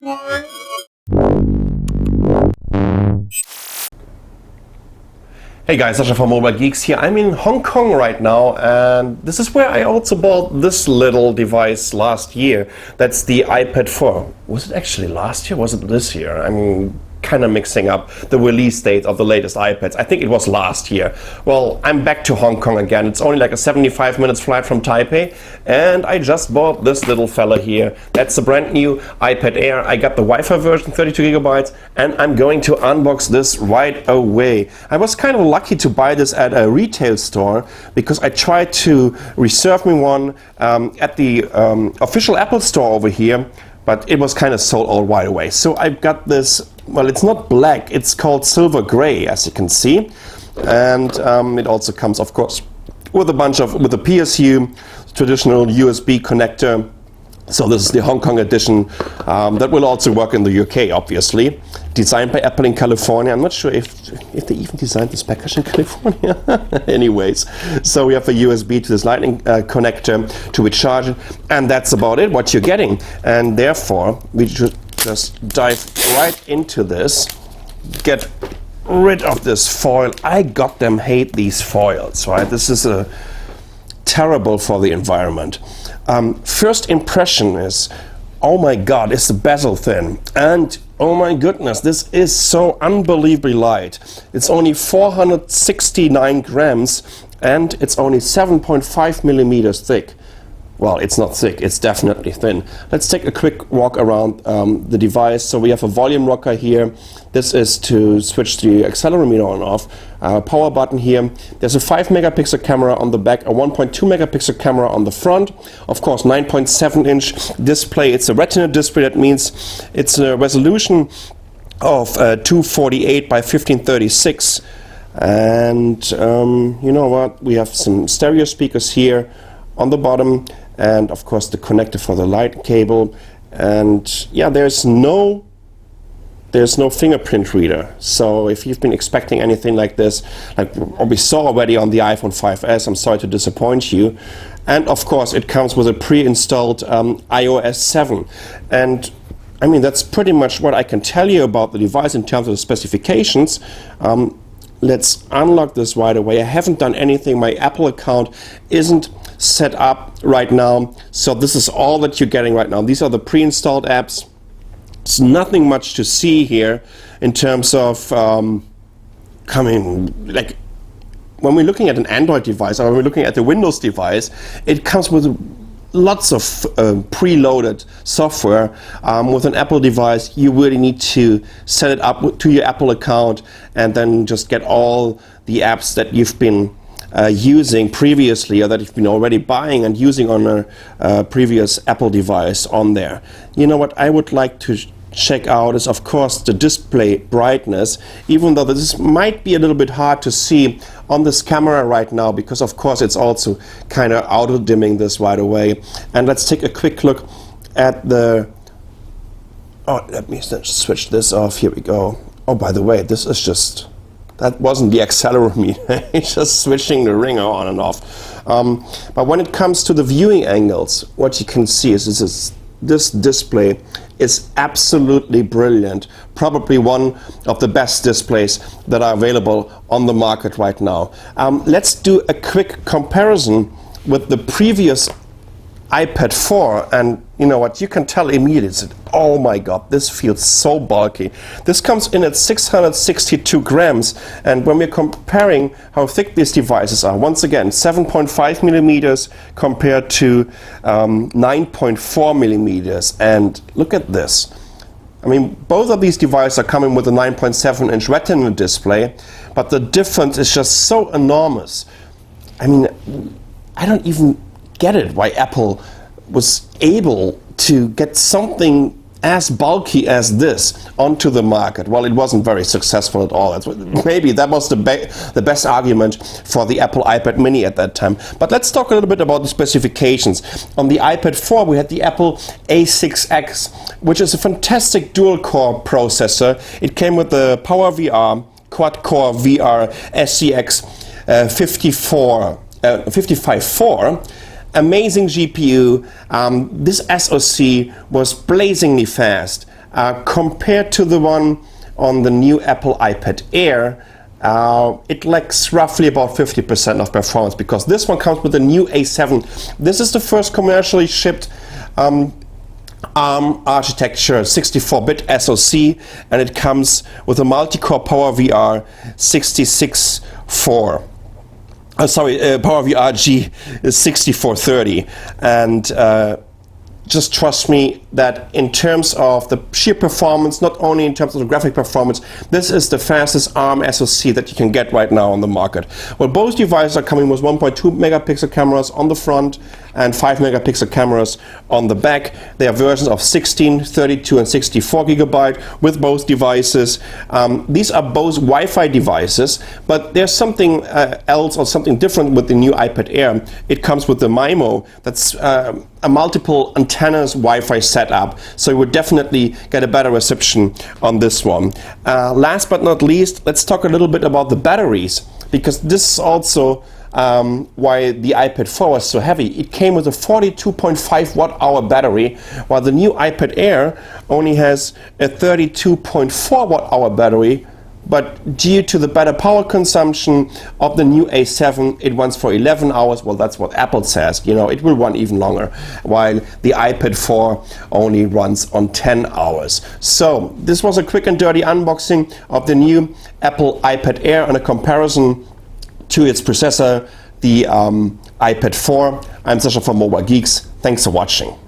Hey guys, Sasha from Mobile Geeks here. I'm in Hong Kong right now, and this is where I also bought this little device last year. That's the iPad 4. Was it actually last year? Was it this year? I'm kind of mixing up the release date of the latest iPads. I think it was last year. Well, I'm back to Hong Kong again. It's only like a 75 minutes flight from Taipei, and I just bought this little fella here. That's a brand new iPad Air. I got the Wi-Fi version, 32 gigabytes, and I'm going to unbox this right away. I was kind of lucky to buy this at a retail store because I tried to reserve me one at the official Apple store over here, but it was kind of sold out right away. So I've got this, well, it's not black, it's called silver gray, as you can see. And it also comes, of course, with a PSU, traditional USB connector. So this is the Hong Kong edition that will also work in the UK, obviously. Designed by Apple in California. I'm not sure if they even designed this package in California. Anyways, so we have a USB to this lightning connector to recharge it, and that's about it, what you're getting. And therefore, we should just dive right into this. Get rid of this foil. I goddamn hate these foils, right? This is terrible for the environment. First impression is, oh my god, is the bezel thin, and oh my goodness, this is so unbelievably light. It's only 469 grams and it's only 7.5 millimeters thick. Well, it's not thick, it's definitely thin. Let's take a quick walk around the device. So we have a volume rocker here. This is to switch the accelerometer on and off. Power button here. There's a 5 megapixel camera on the back, a 1.2 megapixel camera on the front. Of course, 9.7 inch display. It's a Retina display. That means it's a resolution of 248 by 1536. And you know what? We have some stereo speakers here on the bottom, and of course the connector for the light cable. And yeah, there's no fingerprint reader. So if you've been expecting anything like this, like we saw already on the iPhone 5S, I'm sorry to disappoint you. And of course it comes with a pre-installed iOS 7. And I mean, that's pretty much what I can tell you about the device in terms of the specifications. Let's unlock this right away. I haven't done anything. My Apple account isn't set up right now, so this is all that you're getting right now. These are the pre-installed apps. There's nothing much to see here in terms of like when we're looking at an Android device or when we're looking at the Windows device, it comes with lots of preloaded software. With an Apple device, you really need to set it up to your Apple account and then just get all the apps that you've been using previously or that you've been already buying and using on a previous Apple device on there. You know what I would like to check out is, of course, the display brightness, even though this might be a little bit hard to see on this camera right now because of course it's also kind of auto dimming this right away. And let's take a quick look at the let me switch this off. Here we go. Oh, by the way, this is just, that wasn't the accelerometer. It's just switching the ringer on and off. But when it comes to the viewing angles, what you can see is this display is absolutely brilliant. Probably one of the best displays that are available on the market right now. Let's do a quick comparison with the previous iPad 4, and you know what, you can tell immediately, oh my god, this feels so bulky. This comes in at 662 grams, and when we're comparing how thick these devices are, once again 7.5 millimeters compared to 9.4 millimeters, and look at this. I mean, both of these devices are coming with a 9.7 inch Retina display, but the difference is just so enormous. I mean, I don't even get it why Apple was able to get something as bulky as this onto the market. Well, it wasn't very successful at all. Maybe that was the best argument for the Apple iPad mini at that time. But let's talk a little bit about the specifications. On the iPad 4 we had the Apple A6X, which is a fantastic dual-core processor. It came with the PowerVR, quad-core VR SCX 55.4. Amazing GPU. This SoC was blazingly fast. compared to the one on the new Apple iPad Air. It lacks roughly about 50% of performance, because this one comes with a new A7. This is the first commercially shipped ARM architecture 64-bit SoC, and it comes with a multi-core PowerVR 66.4. PowerVR G is 6430, and just trust me that in terms of the sheer performance, not only in terms of the graphic performance, this is the fastest ARM SoC that you can get right now on the market. Well, both devices are coming with 1.2 megapixel cameras on the front and 5 megapixel cameras on the back. They are versions of 16, 32 and 64 gigabyte with both devices. These are both Wi-Fi devices, but there's something else or something different with the new iPad Air. It comes with the MIMO. That's a multiple antennas Wi-Fi setup, so you would definitely get a better reception on this one. Last but not least, let's talk a little bit about the batteries, because this is also why the iPad 4 was so heavy. It came with a 42.5 watt-hour battery, while the new iPad Air only has a 32.4 watt-hour battery. But due to the better power consumption of the new A7, it runs for 11 hours. Well, that's what Apple says. You know, it will run even longer, while the iPad 4 only runs on 10 hours. So this was a quick and dirty unboxing of the new Apple iPad Air and a comparison to its predecessor, the iPad 4. I'm Sascha from Mobile Geeks. Thanks for watching.